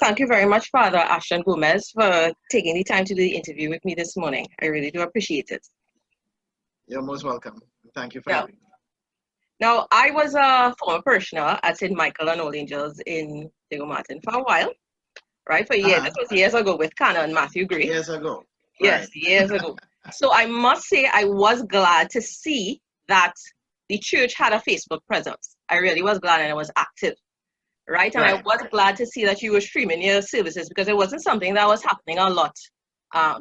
Thank you very much, Father Ashton Gomez, for taking the time to do the interview with me this morning. I really do appreciate it. You're most welcome. Thank you for Yeah. having me. Now, I was a former parishioner at St. Michael and All Angels in Diego Martin for a while, right? For years. This was years ago with Canon Matthew Gray. Years ago. Yes, Right. years ago. So I must say I was glad to see that the church had a Facebook presence. I really was glad, and it was active, right? And I was glad to see that you were streaming your services, because it wasn't something that was happening a lot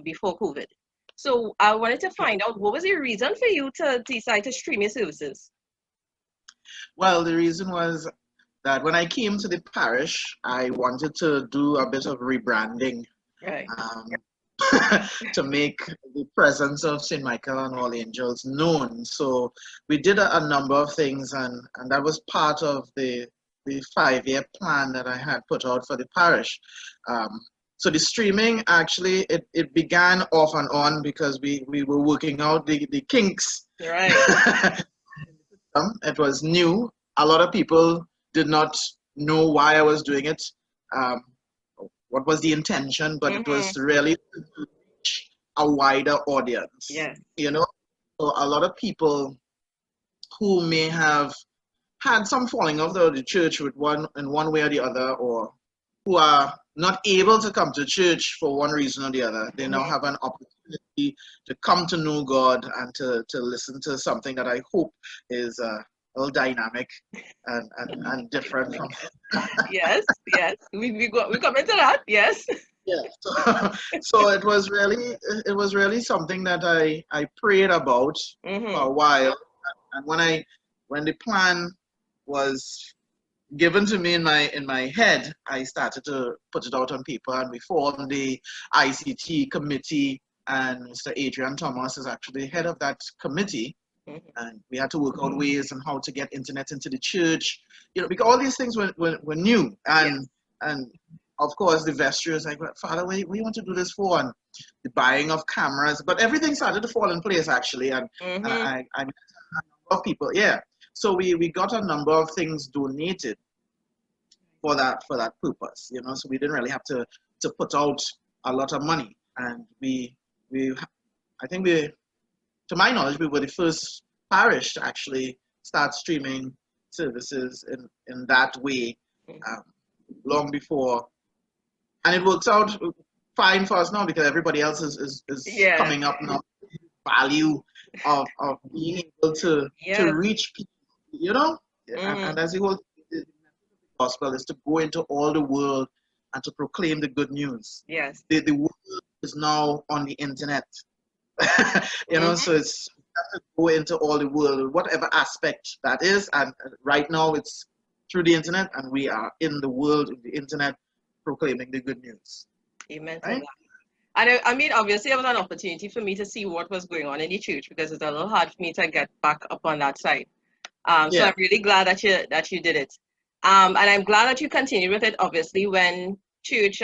before COVID. So I wanted to find out, what was the reason for you to decide to stream your services? Well, the reason was that when I came to the parish, I wanted to do a bit of rebranding. Right. To make the presence of St. Michael and All Angels known. So we did a number of things, and that was part of the 5-year plan that I had put out for the parish. So the streaming, actually, it began off and on because we were working out the kinks. Right. It was new. A lot of people did not know why I was doing it. What was the intention, but it was really to reach a wider audience. Yes. You know, so a lot of people who may have had some falling off the church in one way or the other, or who are not able to come to church for one reason or the other, they now have an opportunity to come to know God and to listen to something that I hope is a little dynamic and different from. Yes, we come into that. Yes. Yeah. So it was really something that I prayed about for a while, and when the plan was given to me in my head, I started to put it out on paper, and we formed the ICT committee, and Mr. Adrian Thomas is actually head of that committee. And we had to work out ways on how to get internet into the church, because all these things were new. And of course, the vesture is like, Father, we want to do this for, and the buying of cameras. But everything started to fall in place, actually. And I met a number of people, yeah. So we got a number of things donated for that purpose, So we didn't really have to put out a lot of money. And I think to my knowledge, we were the first parish to actually start streaming services in that way, long before. And it works out fine for us now, because everybody else is coming up now. Value of being able to reach people, and as the whole gospel is to go into all the world and to proclaim the good news. Yes. The world is now on the internet. So it's have to go into all the world, whatever aspect that is, and right now it's through the internet, and we are in the world of the internet proclaiming the good news. Amen to that. And I mean, obviously it was an opportunity for me to see what was going on in the church, because it's a little hard for me to get back up on that side. So I'm really glad that you did it. And I'm glad that you continued with it, obviously, when church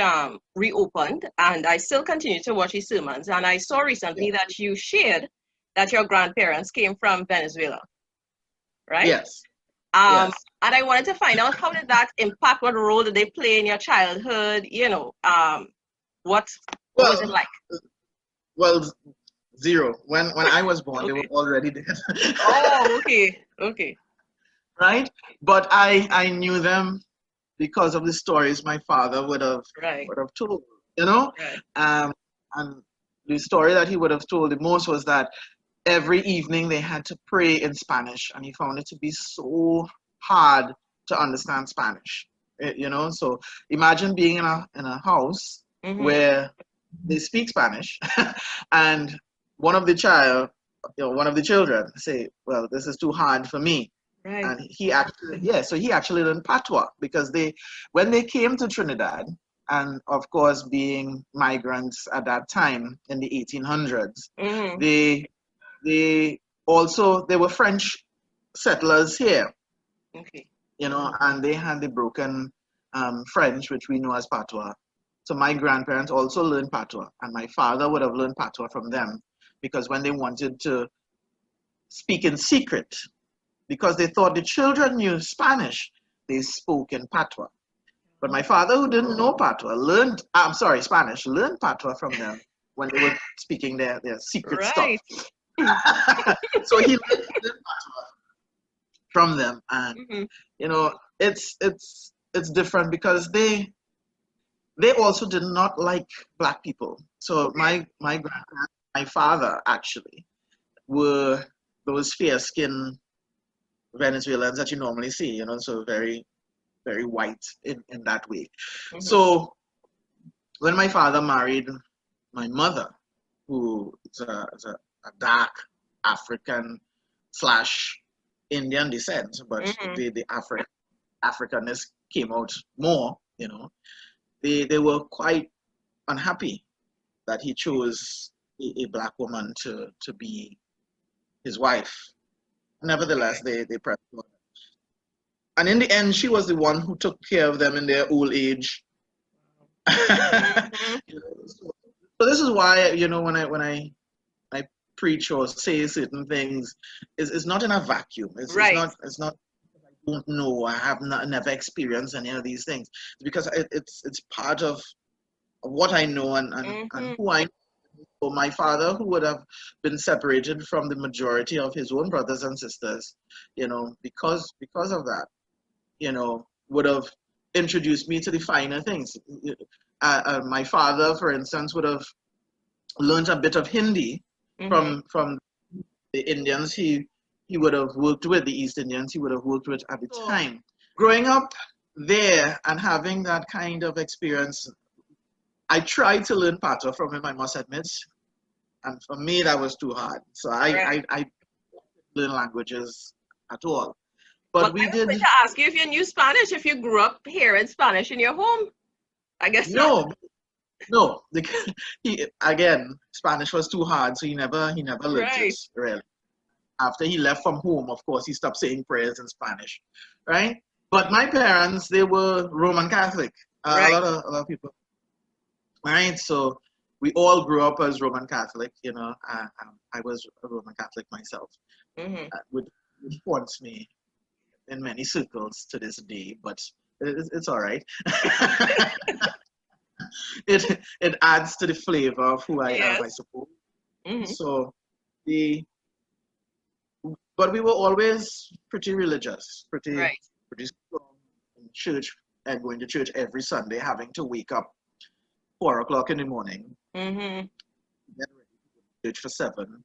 reopened, and I still continue to watch his sermons. And I saw recently that you shared that your grandparents came from Venezuela, right? Yes. And I wanted to find out, how did that impact? What role did they play in your childhood? What was it like? Well, zero. When I was born, they were already dead. Oh, okay. Right? But I knew them because of the stories my father would have told, Right. And the story that he would have told the most was that every evening they had to pray in Spanish, and he found it to be so hard to understand Spanish. So imagine being in a house where they speak Spanish, and one of the children say, "Well, this is too hard for me." Right. And he actually learned Patois, because when they came to Trinidad, and of course being migrants at that time in the 1800s, they were French settlers here. Okay. And they had the broken French, which we know as Patois. So my grandparents also learned Patois, and my father would have learned Patois from them, because when they wanted to speak in secret, because they thought the children knew Spanish, they spoke in Patois. But my father, who didn't know patois, Spanish, learned patois from them when they were speaking their secret stuff. So he learned patois from them, and it's different because they also did not like black people. So my grandparents, my father actually, were those fair-skinned Venezuelans that you normally see, so very, very white in that way. So when my father married my mother, who is a dark African / Indian descent, but the Africanness came out more, they were quite unhappy that he chose a black woman to be his wife. Nevertheless, they pressed on. And in the end, she was the one who took care of them in their old age. So this is why, when I preach or say certain things, it's not in a vacuum. It's not I don't know, I have never experienced any of these things. It's because it's part of what I know and who I know. So my father, who would have been separated from the majority of his own brothers and sisters, because of that, would have introduced me to the finer things. My father, for instance, would have learned a bit of Hindi from the Indians he would have worked with, the East Indians he would have worked with at the time. Growing up there and having that kind of experience, I tried to learn patois from him, I must admit. And for me, that was too hard. So I didn't learn languages at all. But we did. I was going to ask you if you knew Spanish, if you grew up hearing Spanish in your home. I guess no. Again, Spanish was too hard, so he never learned it, really. After he left from home, of course, he stopped saying prayers in Spanish, right? But my parents, they were Roman Catholic. A lot of people, right? So we all grew up as Roman Catholic. I was a Roman Catholic myself, which haunts me in many circles to this day, but it's all right. It adds to the flavor of who I am, I suppose. So but we were always pretty religious, pretty strong in church, and going to church every Sunday, having to wake up 4 o'clock in the morning, get ready to go to church for 7,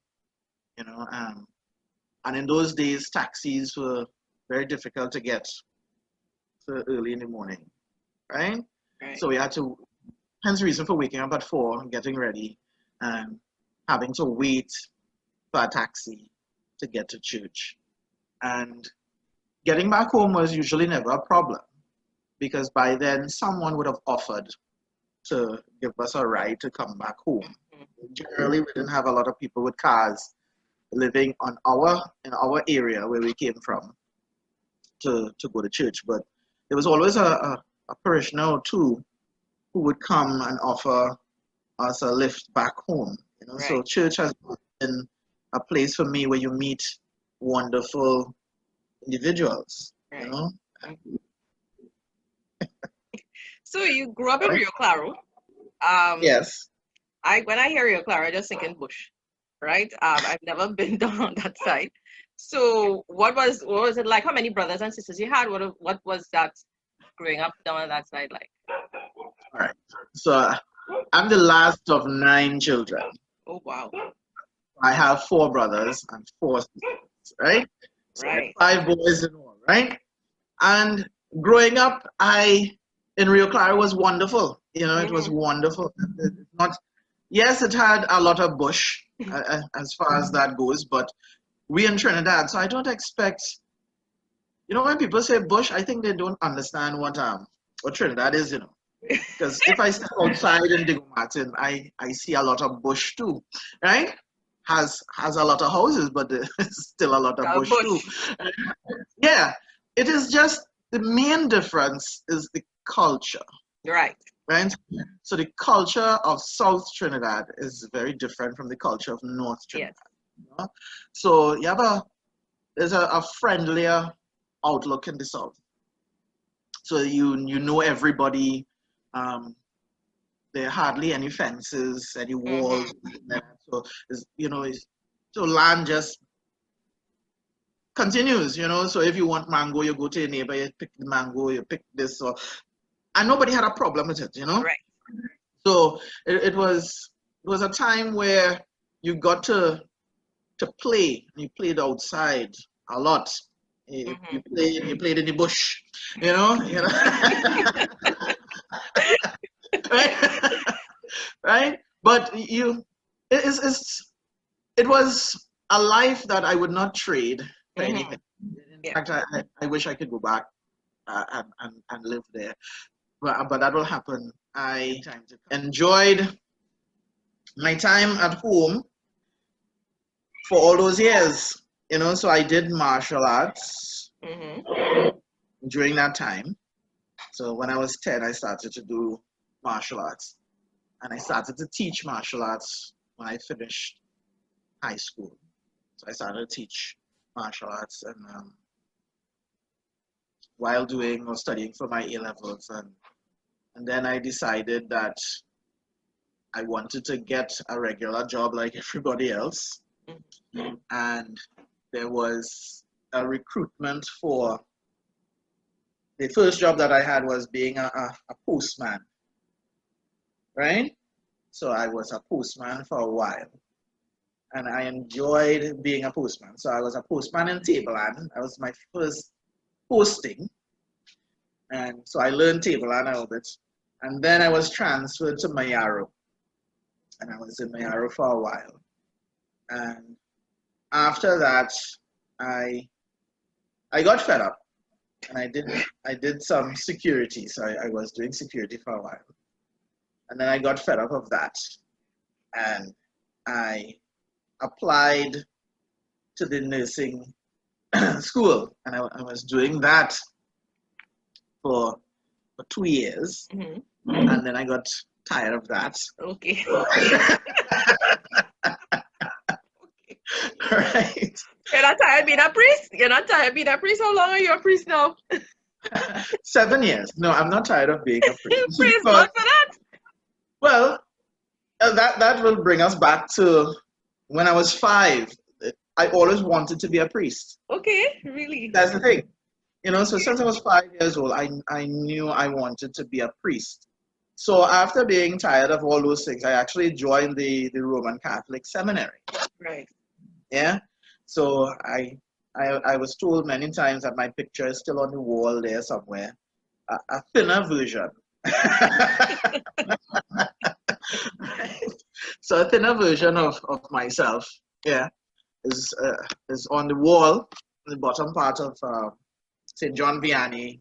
and in those days, taxis were very difficult to get so early in the morning, right? So we had to, hence the reason for waking up at 4, getting ready, and having to wait for a taxi to get to church. And getting back home was usually never a problem, because by then someone would have offered to give us a ride to come back home. Generally, we didn't have a lot of people with cars living in our area where we came from to go to church, but there was always a parishioner or two who would come and offer us a lift back home. So church has been a place for me where you meet wonderful individuals. So you grew up in Rio Claro. Yes. When I hear Rio Claro, I just think in bush, right? I've never been down on that side. So what was it like? How many brothers and sisters you had? What was that growing up down on that side like? All right. So I'm the last of 9 children. Oh wow. I have 4 brothers and 4 sisters, right? So 5 boys in all, right? And growing up, in Rio Claro was wonderful. It was wonderful. Yes, it had a lot of bush as far as that goes, but we in Trinidad, so I don't expect, when people say bush, I think they don't understand what Trinidad is, because if I step outside in Diego Martin, I see a lot of bush too, right? Has a lot of houses, but there's still a lot of bush too. Yeah, it is just, the main difference is the culture. Right. So the culture of South Trinidad is very different from the culture of North Trinidad. So there's a friendlier outlook in the South. So you know everybody. There are hardly any fences, any walls. So so land just continues. So if you want mango, you go to your neighbor, you pick the mango, you pick this, and nobody had a problem with it. Right. So it was a time where you got to play. You played outside a lot. You played in the bush. Right? Right? But it was a life that I would not trade for anything. In fact, I wish I could go back and live there. But that will happen. I enjoyed my time at home for all those years. So I did martial arts during that time. So when I was 10, I started to do martial arts. And I started to teach martial arts when I finished high school. So I started to teach martial arts and while doing or studying for my A-levels. And then I decided that I wanted to get a regular job like everybody else. And there was a recruitment for the first job that I had was being a postman, right? So I was a postman for a while, and I enjoyed being a postman. So I was a postman in Tableland. That was my first posting, and so I learned Tableland a little bit. And then I was transferred to Mayaro, and I was in Mayaro for a while. And after that, I got fed up. And I did some security, so I was doing security for a while. And then I got fed up of that. And I applied to the nursing school. And I was doing that for 2 years. And then I got tired of that. Okay. Right. You're not tired of being a priest? You're not tired of being a priest? How long are you a priest now? 7 years. No, I'm not tired of being a priest. Praise God for that. Well, that will bring us back to when I was 5. I always wanted to be a priest. Okay, really? That's the thing. So since I was 5 years old, I knew I wanted to be a priest. So after being tired of all those things, I actually joined the Roman Catholic seminary. Right. Yeah. So I was told many times that my picture is still on the wall there somewhere. A thinner version. Right. So a thinner version of myself, yeah, is on the wall, in the bottom part of St. John Vianney,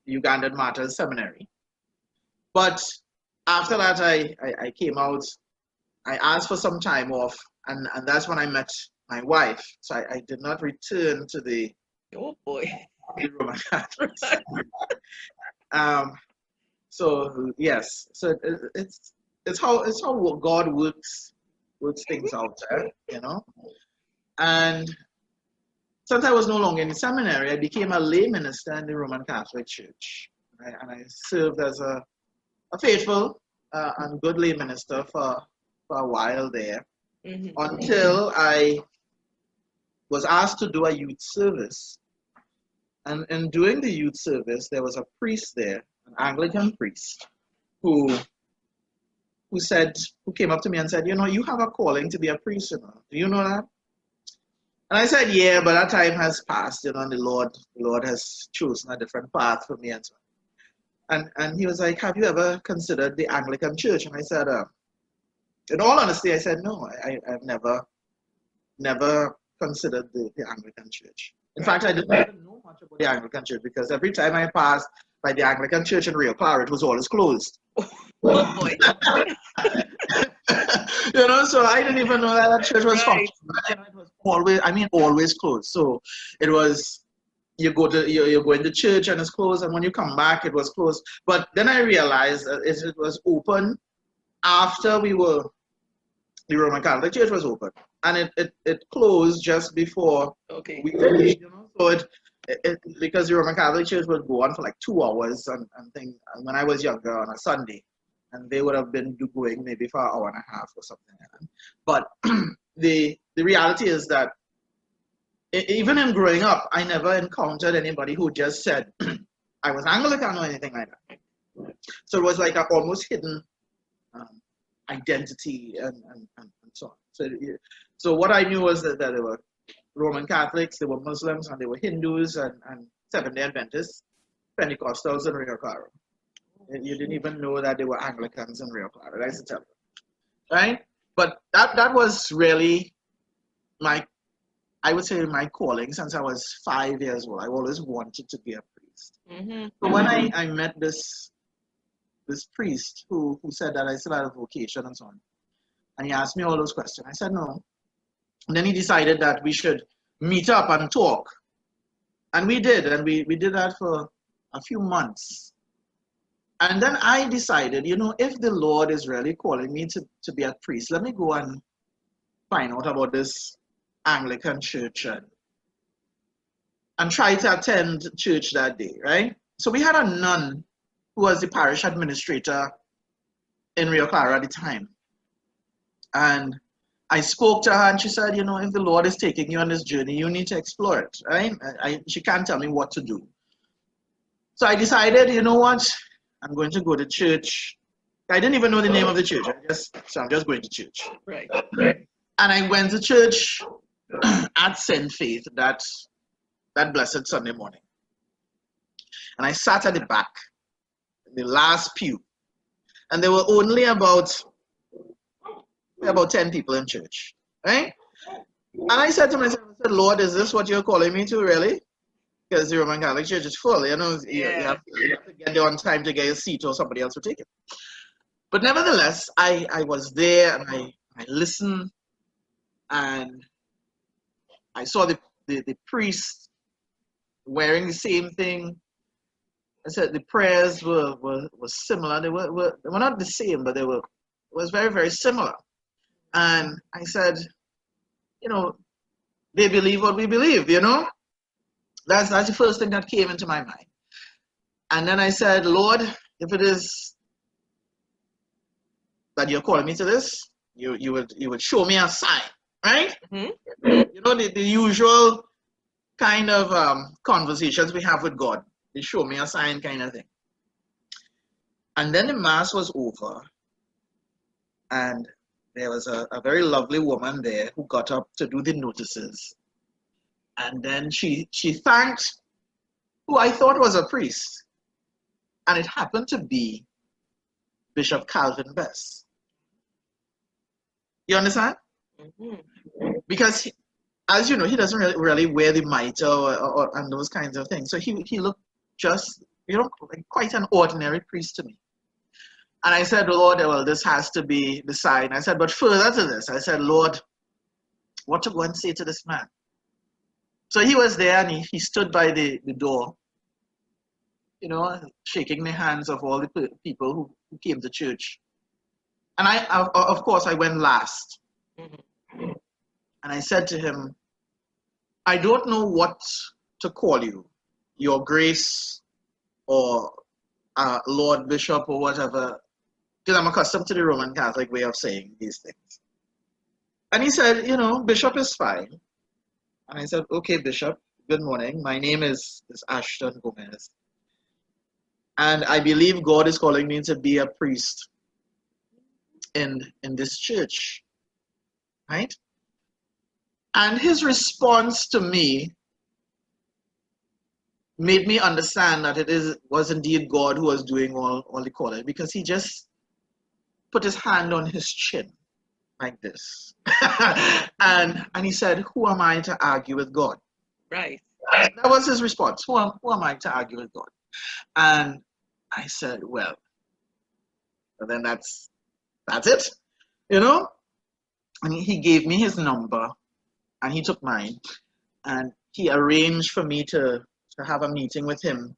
Ugandan Martyrs Seminary. But after that, I came out. I asked for some time off, and that's when I met my wife. So I did not return to the Roman Catholics. So yes, so it's how God works things out there, And since I was no longer in the seminary, I became a lay minister in the Roman Catholic Church, and I served as a faithful and good lay minister for a while there, until I was asked to do a youth service. And in doing the youth service, there was a priest there, an Anglican priest, who came up to me and said, you have a calling to be a priest, Do you know that? And I said, yeah, but that time has passed, and the Lord has chosen a different path for me and so on. And he was like, have you ever considered the Anglican Church? And I said, in all honesty, I said, no, I've never considered the Anglican Church. In fact, I didn't even know much about the Anglican Church because every time I passed by the Anglican Church in Rio Claro, it was always closed. Oh boy. So I didn't even know that church was functioning. It was always closed. So it was, you go into church and it's closed, and when you come back, it was closed. But then I realized that it was open after the Roman Catholic Church was open, and it closed just before we finished. So because the Roman Catholic Church would go on for like 2 hours and things. And when I was younger on a Sunday, and they would have been going maybe for an hour and a half or something like that. But the reality is that even in growing up, I never encountered anybody who just said I was Anglican or anything like that. So it was like an almost hidden identity and so on. So what I knew was that there were Roman Catholics, there were Muslims, and there were Hindus and Seventh-day Adventists, Pentecostals, and Rio Claro. You didn't even know that there were Anglicans in Rio Claro. That's the tell you, right? But that was really I would say my calling since I was 5 years old. I always wanted to be a priest. So when I met this priest who said that I still had a vocation and so on, and he asked me all those questions, I said no. And then he decided that we should meet up and talk. And we did, and we did that for a few months. And then I decided, if the Lord is really calling me to be a priest, let me go and find out about this Anglican church and try to attend church that day, right? So we had a nun who was the parish administrator in Rio Claro at the time. And I spoke to her and she said, if the Lord is taking you on this journey, you need to explore it, right? She can't tell me what to do. So I decided, you know what? I'm going to go to church. I didn't even know the name of the church. So I'm just going to church. Right. And I went to church at St. Faith that blessed Sunday morning. And I sat at the back, the last pew. And there were only about 10 people in church, right? And I said to myself, Lord, is this what you're calling me to, really? Because the Roman Catholic Church is full, you have to get there on time to get your seat or somebody else will take it. But nevertheless, I was there and I listened and I saw the priest wearing the same thing. I said the prayers were similar. They were not the same, but it was very, very similar. And I said, they believe what we believe, That's the first thing that came into my mind. And then I said, Lord, if it is that you're calling me to this, you would show me a sign, right? The usual kind of conversations we have with God. They show me a sign kind of thing. And then the mass was over. And there was a very lovely woman there who got up to do the notices. And then she thanked who I thought was a priest. And it happened to be Bishop Calvin Bess. You understand? Because, as you know, he doesn't really wear the mitre and those kinds of things. So he looked just, like quite an ordinary priest to me. And I said, Lord, well, this has to be the sign. I said, but further to this, I said, Lord, what to go and say to this man? So he was there and he stood by the door, shaking the hands of all the people who came to church. And of course, I went last. And I said to him, I don't know what to call you, your grace or Lord Bishop or whatever, because I'm accustomed to the Roman Catholic way of saying these things. And he said, Bishop is fine. And I said, okay, Bishop, good morning. My name is Ashton Gomez. And I believe God is calling me to be a priest in this church, right? And his response to me made me understand that was indeed God who was doing all the calling, because he just put his hand on his chin like this. and he said, who am I to argue with God? Right. That was his response. Who am I to argue with God? And I said, well, then that's it, And he gave me his number and he took mine and he arranged for me to have a meeting with him.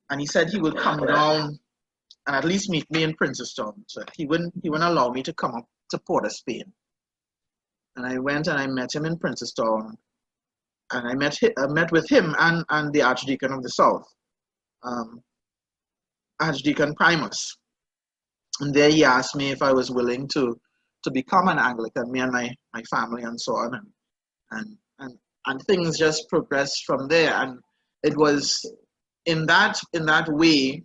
And he said he would come down and at least meet me in Princestown. So he wouldn't allow me to come up to Port of Spain. And I went and I met him in Princestown. and I met with him and the Archdeacon of the South, Archdeacon Primus. And there he asked me if I was willing to become an Anglican, me and my family and so on. And things just progressed from there. And it was in that way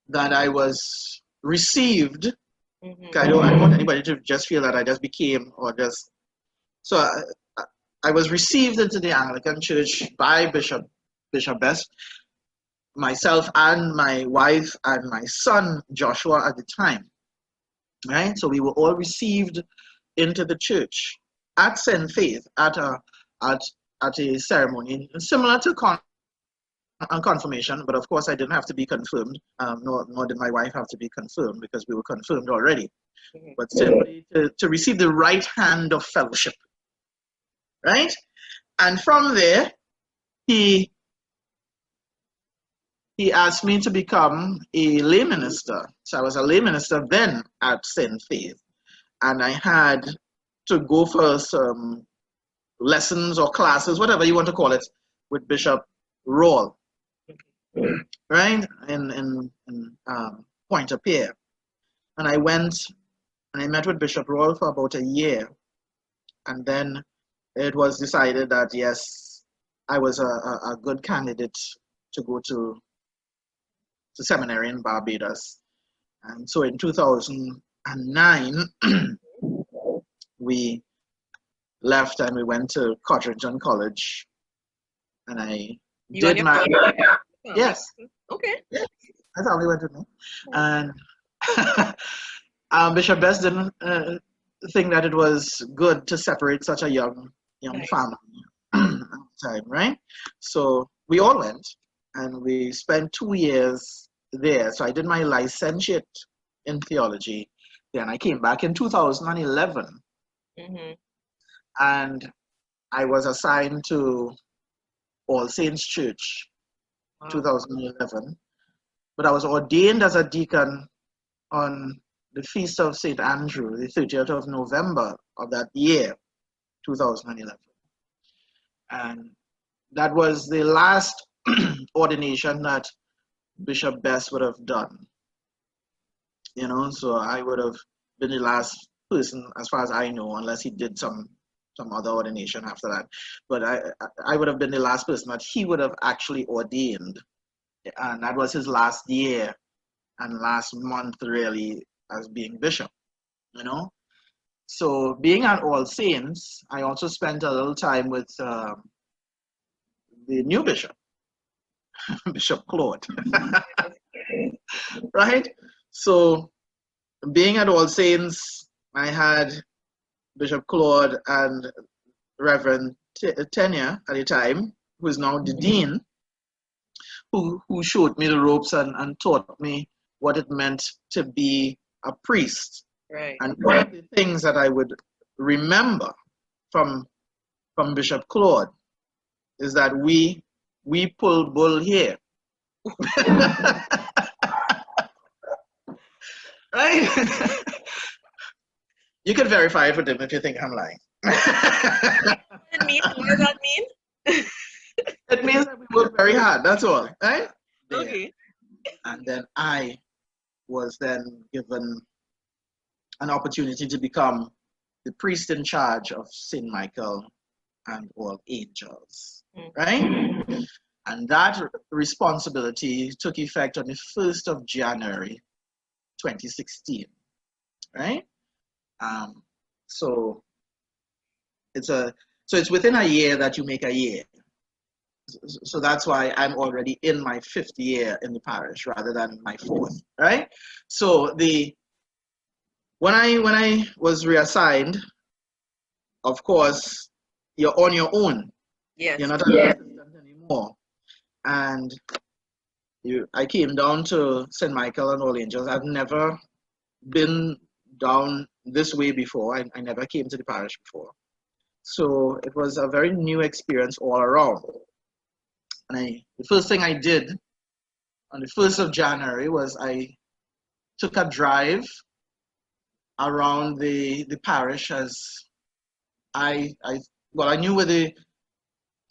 that I was received. I don't want anybody to just feel that I just became or just. So I was received into the Anglican Church by Bishop Best, myself and my wife and my son Joshua at the time. Right, so we were all received into the church at St. Faith at a ceremony similar to confirmation, but of course I didn't have to be confirmed, nor did my wife have to be confirmed because we were confirmed already. But simply to receive the right hand of fellowship, right? And from there, he asked me to become a lay minister. So I was a lay minister then at St. Faith. And I had to go for some lessons or classes, whatever you want to call it, with Bishop Rawle, right, in Pointe-à-Pierre. And I went and I met with Bishop Rawle for about a year. And then it was decided that, yes, I was a good candidate to go to seminary in Barbados. And so in 2009, we left and we went to Codrington College, and I did my yes. Okay. Yes, my family went with me, and Bishop Best didn't think that it was good to separate such a young family at the time, right? So we all went, and we spent 2 years there. So I did my licentiate in theology. Then I came back in 2011. And I was assigned to All Saints Church, 2011. But I was ordained as a deacon on the Feast of St. Andrew, the 30th of November of that year, 2011. And that was the last ordination that Bishop Best would have done. So I would have been the last person, as far as I know, unless he did some other ordination after that. But I would have been the last person that he would have actually ordained. And that was his last year and last month, really, as being bishop, So being at All Saints, I also spent a little time with the new bishop, Bishop Claude, right? So being at All Saints, I had Bishop Claude and Reverend Tenya at the time, who is now the dean, who showed me the ropes and taught me what it meant to be a priest. Right. And one of the things that I would remember from Bishop Claude is that we pull bull here. Right? You can verify it with him if you think I'm lying. What does that mean? It means that we work very hard, that's all, right? Okay. And then I was then given an opportunity to become the priest in charge of St. Michael and all angels, right? And that responsibility took effect on the 1st of January, 2016, right? So it's within a year that you make a year. So that's why I'm already in my 5th year in the parish rather than my 4th, right? So when I was reassigned, of course, you're on your own. Yes. You're not an assistant anymore. And I came down to St. Michael and All Angels. I've never been down this way before. I never came to the parish before. So it was a very new experience all around. And the first thing I did on the 1st of January was I took a drive around the parish, as I knew where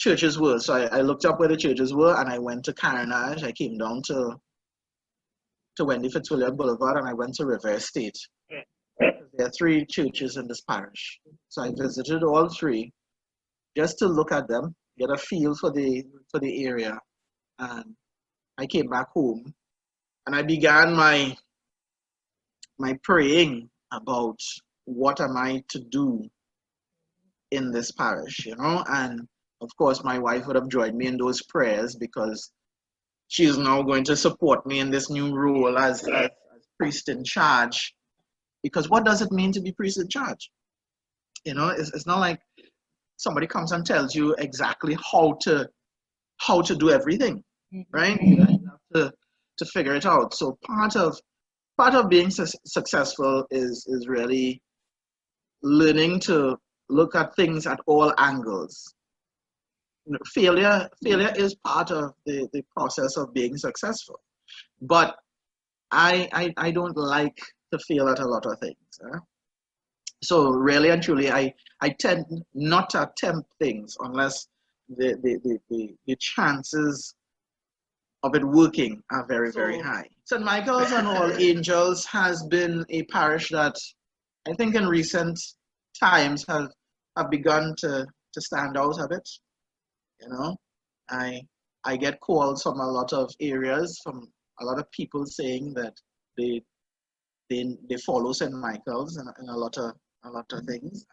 churches were. So I looked up where the churches were, and I went to Carnage. I came down to Wendy Fitzwilliam Boulevard, and I went to River Estate. There are 3 churches in this parish. So I visited all 3 just to look at them, get a feel for the area. And I came back home, and I began my praying about what am I to do in this parish, and of course my wife would have joined me in those prayers because she is now going to support me in this new role as priest in charge. Because what does it mean to be priest in charge? It's not like somebody comes and tells you exactly how to do everything, right? You have to figure it out. So part of being successful is really learning to look at things at all angles. Failure is part of the process of being successful, but I don't like to fail at a lot of things. So really and truly, I tend not to attempt things unless the chances of it working are very, very high. St. Michael's and All Angels has been a parish that I think in recent times have begun to stand out a bit. I get calls from a lot of areas, from a lot of people saying that they follow St. Michael's and a lot of things.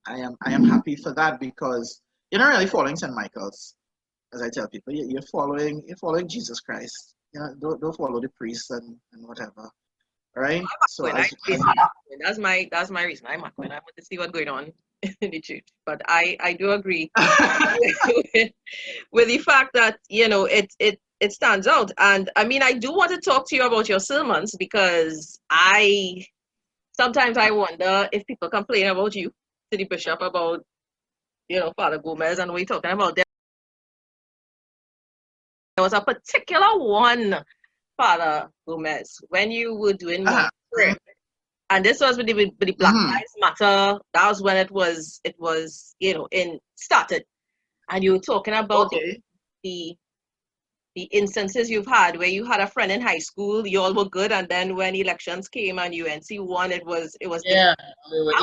I am happy for that, because you're not really following St. Michael's, as I tell people. You're following Jesus Christ. Don't follow the priests and whatever. Right? So that's my reason. I'm not going. I want to see what's going on in the church. But I do agree with the fact that it stands out. And I mean, I do want to talk to you about your sermons, because sometimes I wonder if people complain about you to the bishop about Father Gomez and what you're talking about. There was a particular one, Father Gomez, when you were doing prayer, and this was with the Black Lives Matter. That was when it was started, and you were talking about the instances you've had where you had a friend in high school, you all were good, and then when elections came and UNC won, it was we were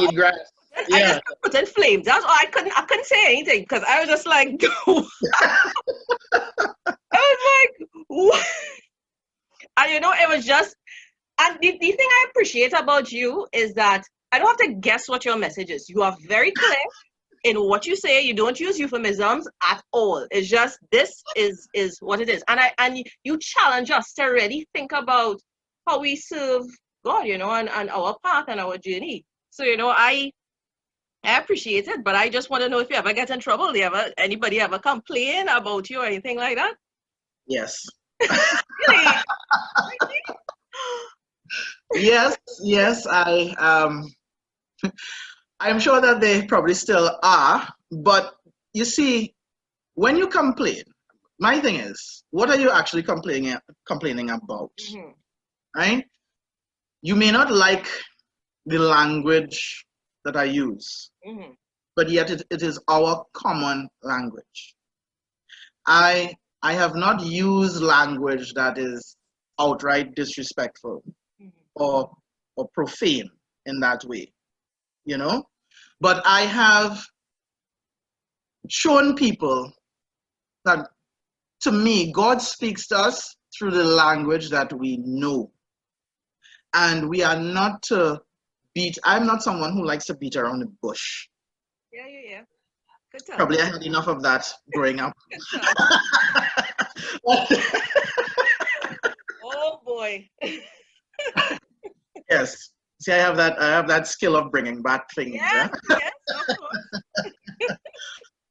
eat grass. I just put in flames. That's all. I couldn't say anything because I was just like, I was like, what? And it was just, and the thing I appreciate about you is that I don't have to guess what your message is. You are very clear in what you say. You don't use euphemisms at all. It's just, this is what it is. And you challenge us to really think about how we serve God, and our path and our journey. So, I appreciate it, but I just want to know if you ever get in trouble. Anybody ever complain about you or anything like that? Yes. Really? Yes. I'm sure that they probably still are, but you see, when you complain, my thing is, what are you actually complaining about? Right? You may not like the language that I use, but yet it is our common language. I have not used language that is outright disrespectful or profane in that way, but I have shown people that, to me, God speaks to us through the language that we know, and we are not to I'm not someone who likes to beat around the bush. Yeah. Good time. Probably I had enough of that growing up. Oh boy. Yes. See, I have that skill of bringing back things. Yes, of course.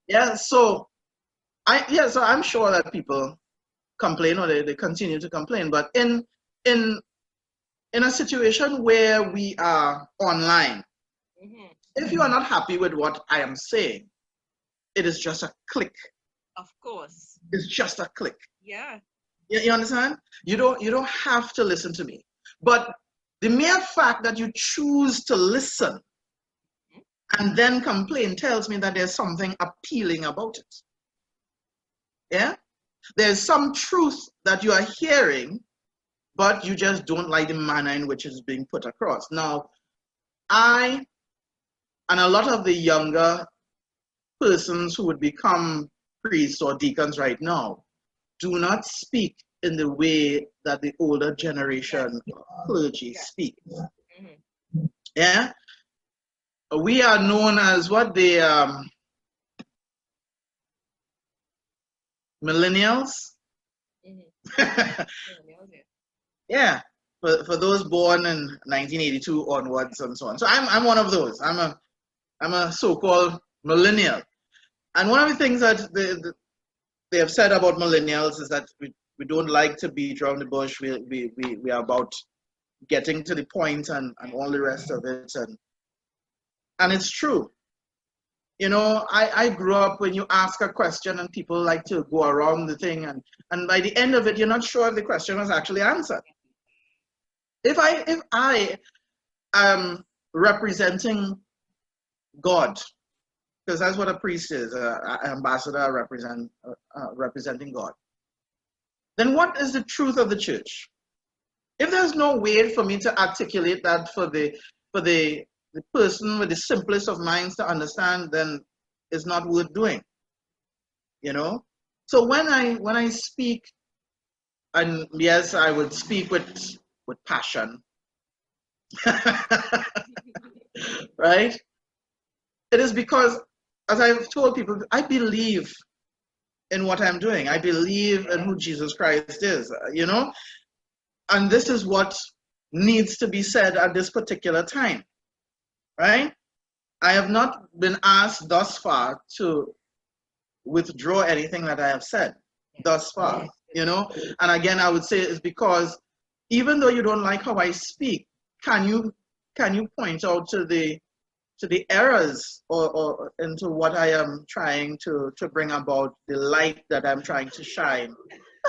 Yeah. So I'm sure that people complain, or they continue to complain, but in a situation where we are online, if you are not happy with what I am saying, it is just a click. Of course. It's just a click. Yeah. You understand? You don't have to listen to me. But the mere fact that you choose to listen and then complain tells me that there's something appealing about it. Yeah? There's some truth that you are hearing, but you just don't like the manner in which it's being put across. Now, I, and a lot of the younger persons who would become priests or deacons right now, do not speak in the way that the older generation clergy speak. Yeah? We are known as what the millennials. Yeah, for those born in 1982 onwards and so on. So I'm one of those. I'm a so-called millennial. And one of the things that they have said about millennials is that we don't like to beat around the bush. We are about getting to the point and all the rest of it. And it's true. You know, I grew up when you ask a question and people like to go around the thing, and by the end of it, you're not sure if the question was actually answered. If I am representing God, because that's what a priest is, an ambassador representing God, then what is the truth of the church? If there's no way for me to articulate that for the person with the simplest of minds to understand, then it's not worth doing. You know? So when I speak, and yes, I would speak with passion, right? It is because, as I've told people, I believe in what I'm doing. I believe in who Jesus Christ is, you know? And this is what needs to be said at this particular time, right? I have not been asked thus far to withdraw anything that I have said thus far, you know? And again, I would say it's because even though you don't like how I speak, can you point out to the errors or into what I am trying to bring about, the light that I'm trying to shine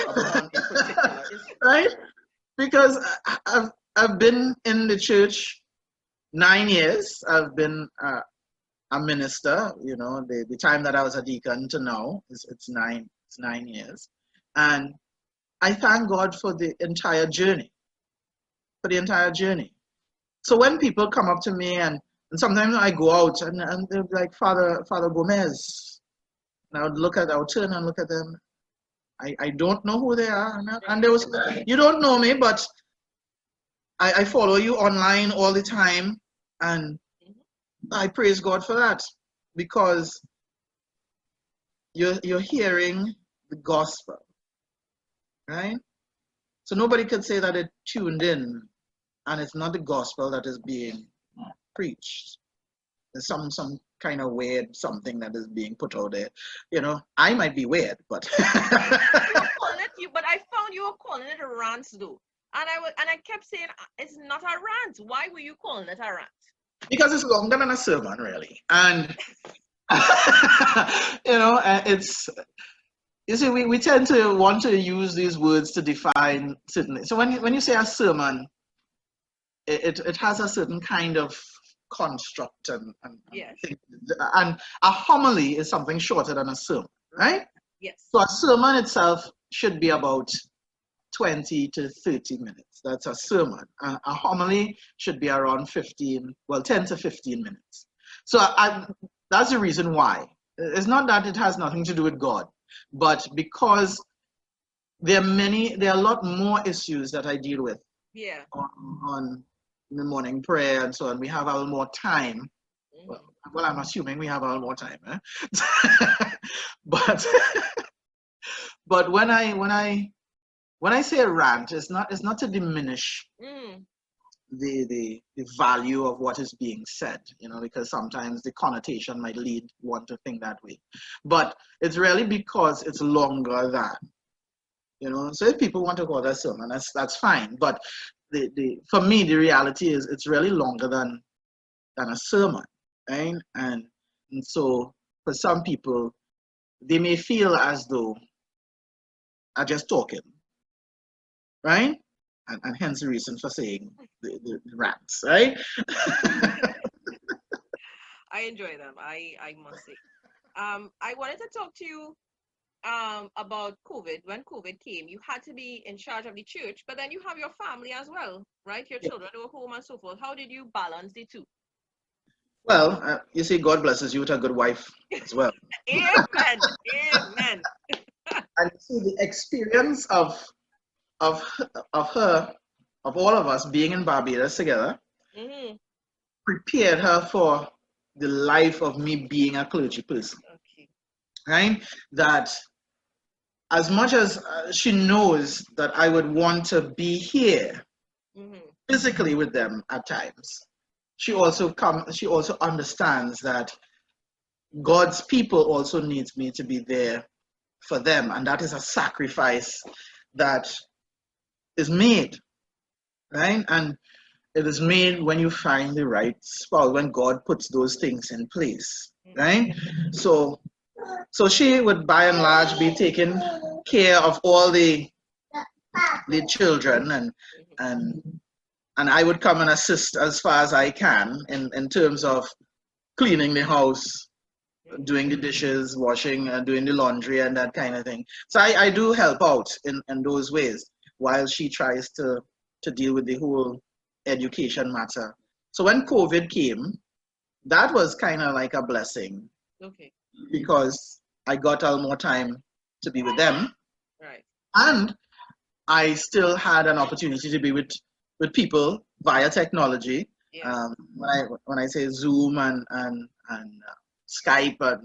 upon in particular, right? Because I've been in the church 9 years. I've been a minister, you know, the time that I was a deacon to now, it's 9 years. And I thank God for the entire journey, So when people come up to me and sometimes I go out and they're like, Father Gomez, and I would turn and look at them. I don't know who they are. And they was, you don't know me, but I follow you online all the time. And I praise God for that, because you're hearing the gospel, right? So nobody could say that it tuned in and it's not the gospel that is being preached. There's some kind of weird something that is being put out there. You know, I might be weird, but but I found you were calling it a rant though. And I kept saying it's not a rant. Why were you calling it a rant? Because it's longer than a sermon, really. And you know, it's, you see, we tend to want to use these words to define certain things. So when you say a sermon, it has a certain kind of construct and yes. And a homily is something shorter than a sermon, right? Yes. So a sermon itself should be about 20 to 30 minutes. That's a sermon. A homily should be around 10 to 15 minutes. So that's the reason why. It's not that it has nothing to do with God, but because there are a lot more issues that I deal with on the morning prayer and so on. We have a little more time. Well, I'm assuming we have a little more time, but but when I say a rant, it's not to diminish the value of what is being said, you know, because sometimes the connotation might lead one to think that way. But it's really because it's longer than, you know. So if people want to call that sermon, that's fine. But for me, the reality is it's really longer than a sermon, right? And so for some people, they may feel as though I'm just talking, right? And hence the reason for saying the rants, right? I enjoy them. I must say. I wanted to talk to you about COVID. When COVID came, you had to be in charge of the church, but then you have your family as well, right? Your Yeah. children were home and so forth. How did you balance the two? Well, you see, God blesses you with a good wife as well. Amen. Amen. And you see, the experience of of her, of all of us being in Barbados together, Mm-hmm. prepared her for the life of me being a clergy person, Okay. right? That as much as she knows that I would want to be here Mm-hmm. physically with them at times, she also understands that God's people also needs me to be there for them, and that is a sacrifice that is made, right? And it is made when you find the right spouse, when God puts those things in place, Mm-hmm. right? So, so she would by and large be taking care of all the children, and and I would come and assist as far as I can in terms of cleaning the house, doing the dishes, washing, doing the laundry, and that kind of thing. So I do help out in those ways while she tries to deal with the whole education matter. So when COVID came, that was kind of like a blessing Okay. because I got all more time to be with them, Right. and I still had an opportunity to be with people via technology. Yes. When I say Zoom and Skype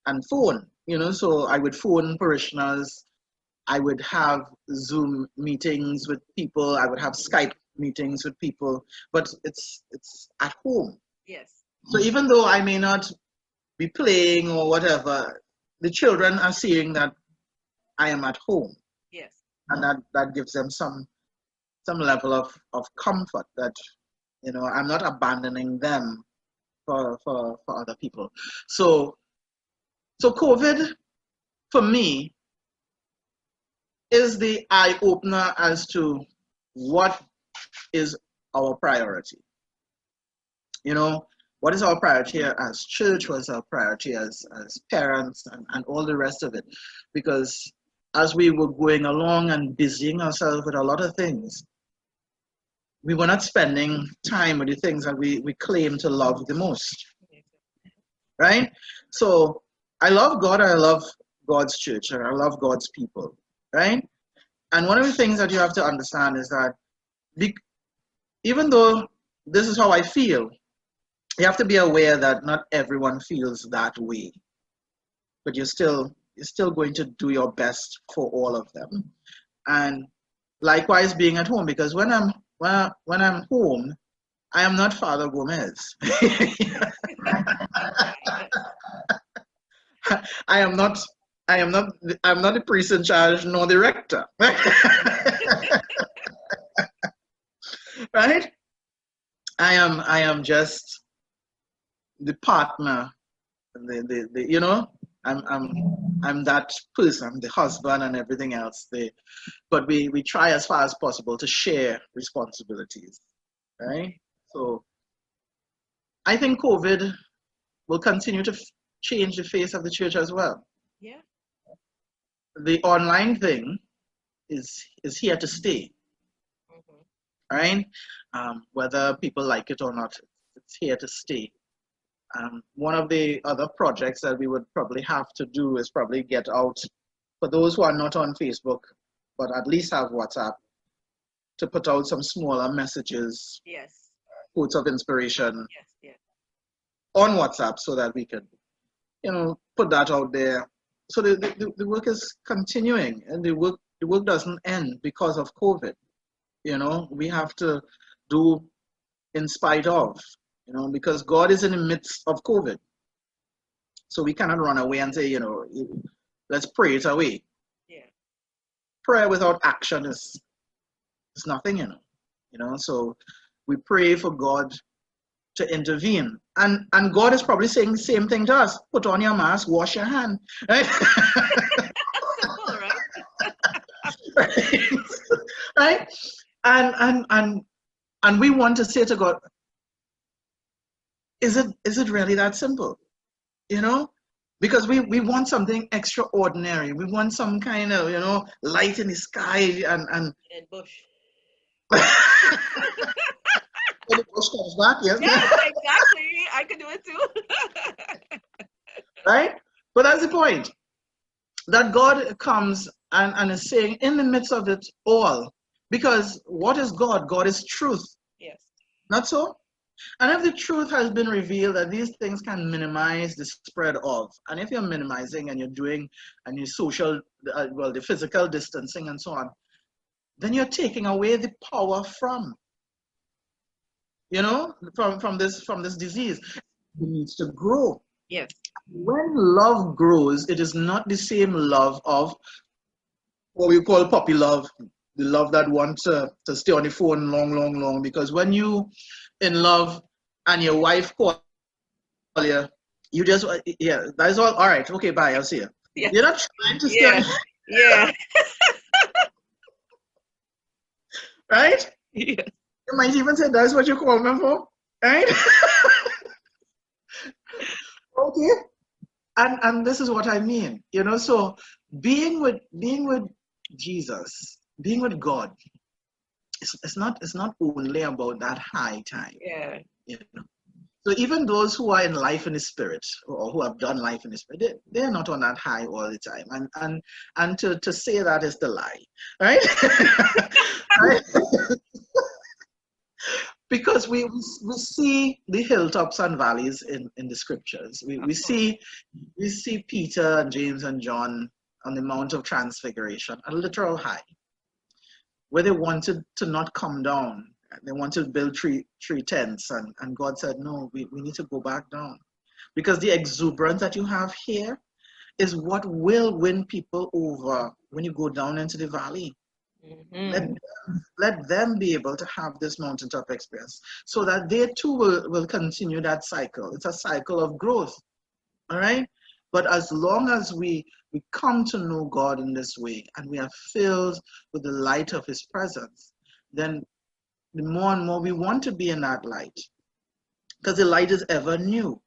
and phone, so I would phone parishioners. I would have Zoom meetings with people. I would have Skype meetings with people, but it's at home. Yes. So even though I may not be playing or whatever, the children are seeing that I am at home, Yes. and that gives them some level of comfort that I'm not abandoning them for other people. So COVID for me is the eye opener as to what is our priority. What is our priority as church, what is our priority as parents, and all the rest of it. Because as we were going along and busying ourselves with a lot of things, we were not spending time with the things that we claim to love the most, right? So I love God, I love God's church, and I love God's people, right? And one of the things that you have to understand is that even though this is how I feel, you have to be aware that not everyone feels that way, but you're still going to do your best for all of them. And likewise being at home, because when I'm home, I am not Father Gomez. I am not I'm not the priest in charge nor the rector. Right? I am just the partner, the I'm that person, the husband and everything else. But we try as far as possible to share responsibilities, right? So I think COVID will continue to change the face of the church as well. Yeah. The online thing is here to stay, Mm-hmm. right? Whether people like it or not, it's here to stay. One of the other projects that we would probably have to do is probably get out, for those who are not on Facebook, but at least have WhatsApp, to put out some smaller messages, Yes. quotes of inspiration Yes. Yes. on WhatsApp so that we can, put that out there. So the work is continuing, and the work doesn't end because of COVID. We have to do in spite of, because God is in the midst of COVID. So we cannot run away and say, let's pray it away. Yeah. Prayer without action is nothing, So we pray for God to intervene. And God is probably saying the same thing to us. Put on your mask, wash your hand. Right? Simple, right? Right? Right? And we want to say to God, is it really that simple? You know? Because we want something extraordinary. We want some kind of, light in the sky and And bush. when the bush comes back, yes. Yes, exactly. I could do it too. Right? But that's the point. That God comes and is saying in the midst of it all. Because what is God? God is truth. Yes. Not so? And if the truth has been revealed that these things can minimize the spread of, and if you're minimizing and you're doing, and you social, the physical distancing and so on, then you're taking away the power from, from this disease. It needs to grow. Yes. When love grows, it is not the same love of what we call puppy love, the love that wants to stay on the phone long, because when you in love and your wife calls you, you just, yeah, that's all right, okay, bye, I'll see you. Yes. You're not trying to stay Yeah. Yeah. right? Yeah. You might even say that's what you call me for, right? Okay. And this is what I mean, so being with Jesus, being with God, it's not only about that high time. Yeah. So even those who are in life in the spirit, or who have done life in the spirit, they're not on that high all the time. And to say that is to lie, right? Right? Because we see the hilltops and valleys in the scriptures. We see Peter and James and John on the Mount of Transfiguration, a literal high, where they wanted to not come down. They wanted to build three tents, and God said, no, we need to go back down. Because the exuberance that you have here is what will win people over when you go down into the valley. Mm-hmm. Let them be able to have this mountaintop experience so that they too will continue that cycle. It's a cycle of growth. All right? But as long as we come to know God in this way and we are filled with the light of his presence, then the more and more we want to be in that light. Because the light is ever new,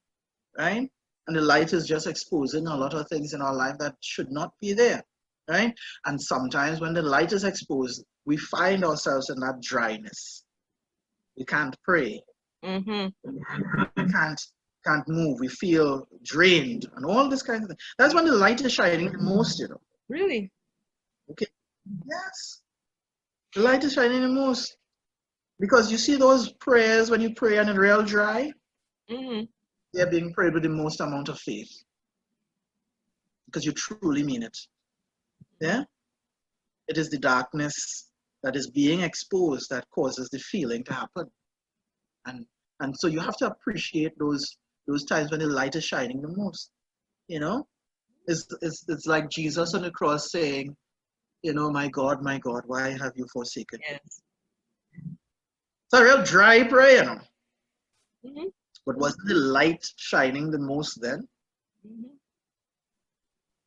right? And the light is just exposing a lot of things in our life that should not be there, right? And sometimes when the light is exposed, we find ourselves in that dryness. We can't pray. Mm-hmm. We can't move. We feel drained and all this kind of thing. That's when the light is shining the most, Really? Okay. Yes. The light is shining the most. Because you see those prayers when you pray and it's real dry, Mm-hmm. they're being prayed with the most amount of faith. Because you truly mean it. Yeah? It is the darkness that is being exposed that causes the feeling to happen. And so you have to appreciate those times when the light is shining the most. It's like Jesus on the cross saying, my God, why have you forsaken me? Yes. It's a real dry prayer, Mm-hmm. But wasn't the light shining the most then? Mm-hmm.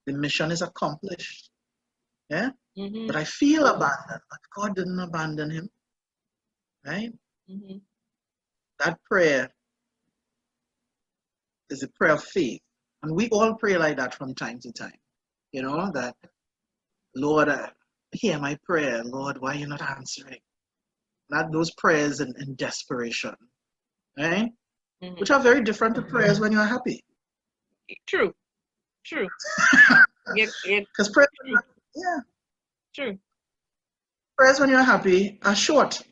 The mission is accomplished. Yeah? Mm-hmm. But I feel abandoned. But God didn't abandon him. Right? Mm-hmm. That prayer is a prayer of faith. And we all pray like that from time to time. That, Lord, hear my prayer. Lord, why are you not answering? Not those prayers in desperation. Right? Mm-hmm. Which are very different to prayers when you're happy. True. Because prayers, yeah. True. Prayers when you're happy are short.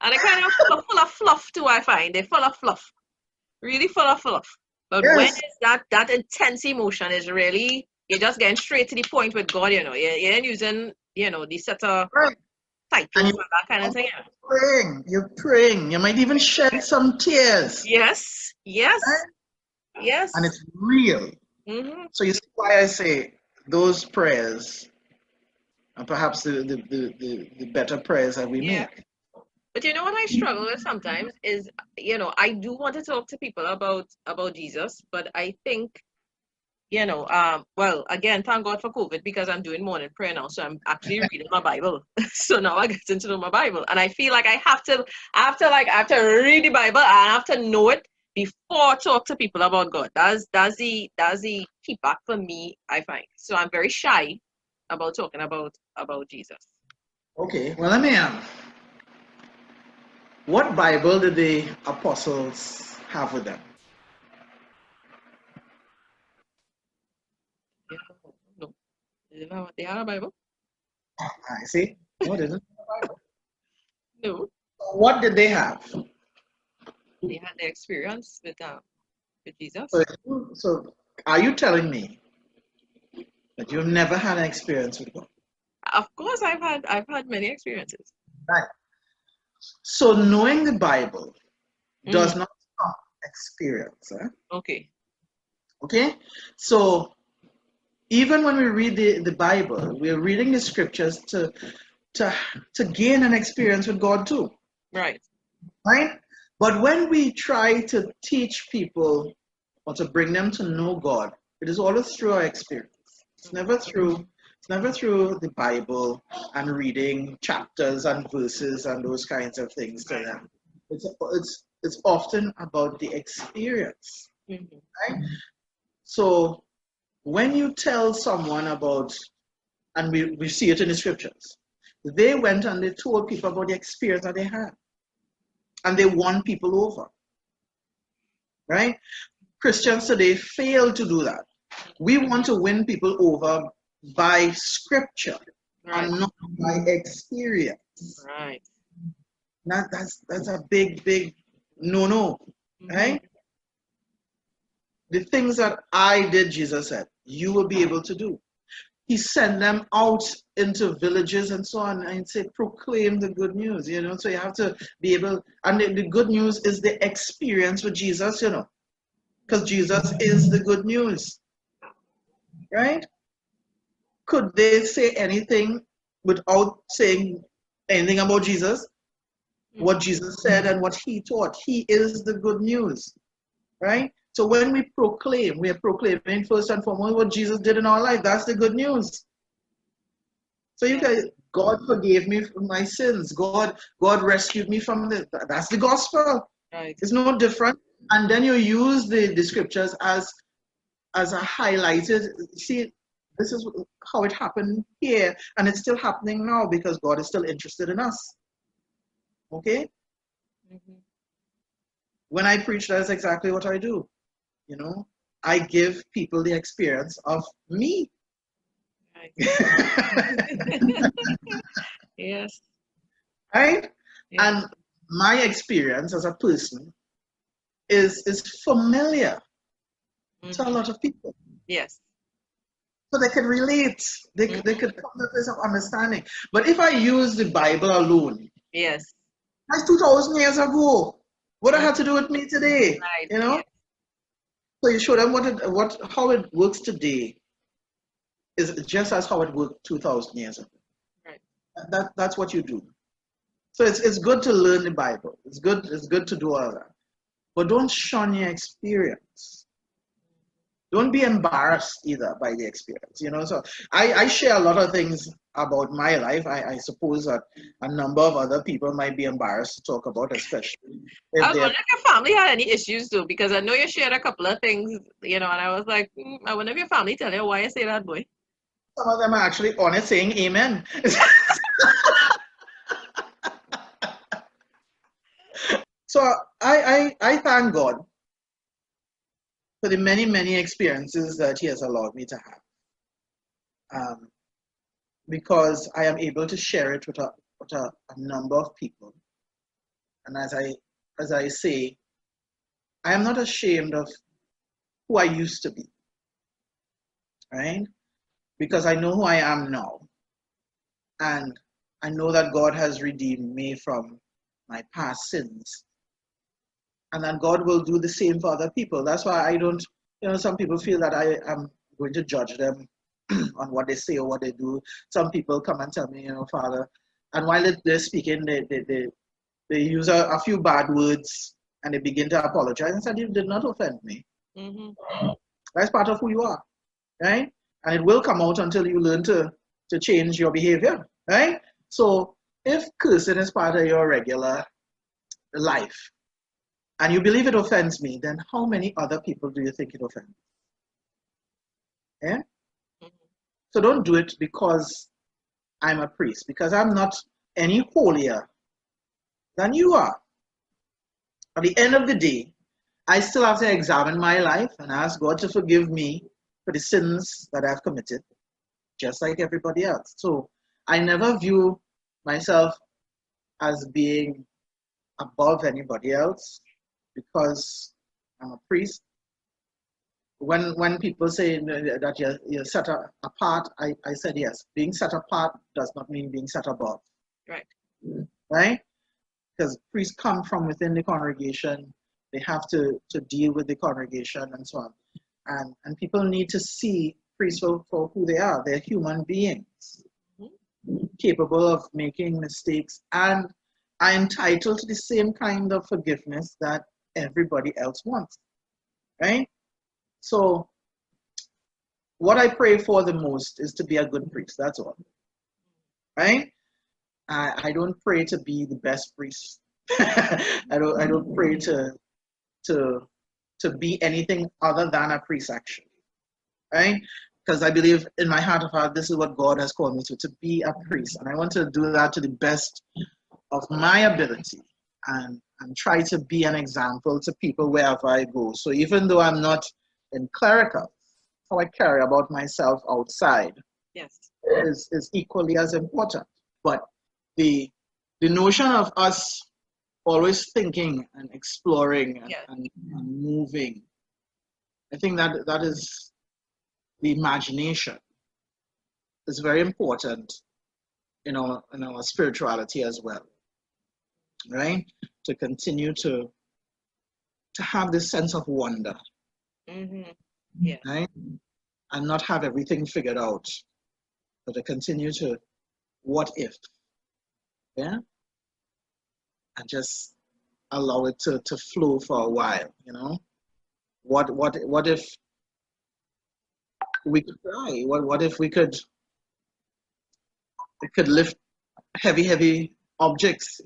And they're kind of full of fluff too, I find. They're full of fluff. Really full of fluff. But Yes. when it's that intense emotion is really, you're just getting straight to the point with God, You ain't using, the set of Right. titles and that kind of thing. You're praying. You might even shed some tears. Yes. Yes. Right? Yes. And it's real. Mm-hmm. So you see why I say those prayers are perhaps the better prayers that we make. But what I struggle with sometimes is, I do want to talk to people about Jesus, but I think well, again, thank God for COVID because I'm doing morning prayer now. So I'm actually reading my Bible. So now I get into know my Bible. And I feel like I have to read the Bible and I have to know it before talk to people about God. That's the feedback for me, I find. So I'm very shy about talking about Jesus. Okay, well let me what Bible did the apostles have with them? No. They had a Bible? I see. No, they didn't have a Bible. No. What did they have? They had the experience with Jesus. So are you telling me that you've never had an experience with God? Of course, I've had many experiences. Right. So knowing the Bible does not stop experience. Okay. Okay? So even when we read the Bible, we're reading the scriptures to gain an experience with God too. Right. Right? But when we try to teach people or to bring them to know God, it is always through our experience. It's never through the Bible and reading chapters and verses and those kinds of things to them. It's often about the experience. Right? So when you tell someone about, and we see it in the scriptures, they went and they told people about the experience that they had. And they won people over. Right? Christians today fail to do that. We want to win people over by scripture and not by experience. Right. That's a big no. Right? The things that I did, Jesus said, you will be able to do. He sent them out into villages and so on and said, proclaim the good news, so you have to be able, and the good news is the experience with Jesus, because Jesus is the good news, right? Could they say anything without saying anything about Jesus? What Jesus said and what he taught, he is the good news, right? So when we proclaim, we are proclaiming first and foremost what Jesus did in our life. That's the good news. So you guys, God forgave me from my sins. God rescued me from this. That's the gospel. Right. It's no different. And then you use the scriptures as a highlighted. See, this is how it happened here, and it's still happening now because God is still interested in us. Okay? When I preach, that's exactly what I do. I give people the experience of me. Right. Yes. Right? Yeah. And my experience as a person is familiar to a lot of people. Yes. So they can relate. They could come to a place of understanding. But if I use the Bible alone, yes, that's 2,000 years ago. What I had to do with me today, right. Yes. So you show them how it works today is just as how it worked 2,000 years ago. Right. That's what you do. So it's good to learn the Bible. It's good to do all that. But don't shun your experience. Don't be embarrassed either by the experience. So I share a lot of things about my life. I suppose that a number of other people might be embarrassed to talk about, especially if I was wondering if your family had any issues though, because I know you shared a couple of things, and I was like, I wonder if your family tell you why you say that, boy. Some of them are actually honest saying amen. So I thank God for the many experiences that he has allowed me to have, because I am able to share it with a number of people. And as I say, I am not ashamed of who I used to be, right? Because I know who I am now, and I know that God has redeemed me from my past sins, and that God will do the same for other people. That's why I don't, some people feel that I am going to judge them on what they say or what they do. Some people come and tell me, Father, and while they're speaking, they use a few bad words and they begin to apologize and say, you did not offend me. That's part of who you are. right? And it will come out until you learn to change your behavior, right? So if cursing is part of your regular life and you believe it offends me, then how many other people do you think it offends? Yeah? So don't do it because I'm a priest, because I'm not any holier than you are. At the end of the day, I still have to examine my life and ask God to forgive me for the sins that I've committed, just like everybody else. So I never view myself as being above anybody else because I'm a priest. When people say that you're set apart, I said yes. Being set apart does not mean being set above. Right. Right? Because priests come from within the congregation. They have to deal with the congregation and so on. And people need to see priests for who they are. They're human beings, capable of making mistakes and are entitled to the same kind of forgiveness that everybody else wants, right? So what I pray for the most is to be a good priest, that's all, right? I don't pray to be the best priest. I don't pray to be anything other than a priest, actually, right? Because I believe in my heart of heart, this is what God has called me to be a priest. And I want to do that to the best of my ability and try to be an example to people wherever I go. So even though I'm not in clerical, how I carry about myself outside is equally as important. But the notion of us always thinking and exploring and moving, I think that is the imagination is very important in our spirituality as well, right? To continue to have this sense of wonder, right? And not have everything figured out, but to continue to what if, yeah? And just allow it to flow for a while, What if we could fly? What if we could lift heavy objects,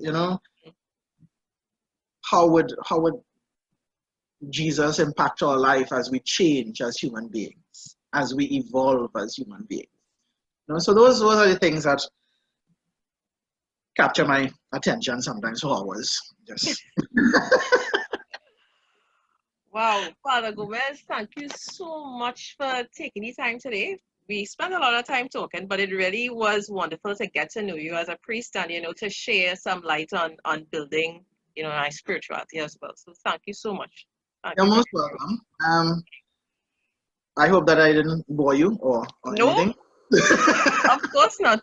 How would Jesus impact our life as we change as human beings, as we evolve as human beings? So those are the things that capture my attention sometimes for hours. Just Wow, Father Gomez, thank you so much for taking the time today. We spent a lot of time talking, but it really was wonderful to get to know you as a priest and, to share some light on building, our spirituality as well. So thank you so much. You're most welcome. I hope that I didn't bore you or No, anything. of course not.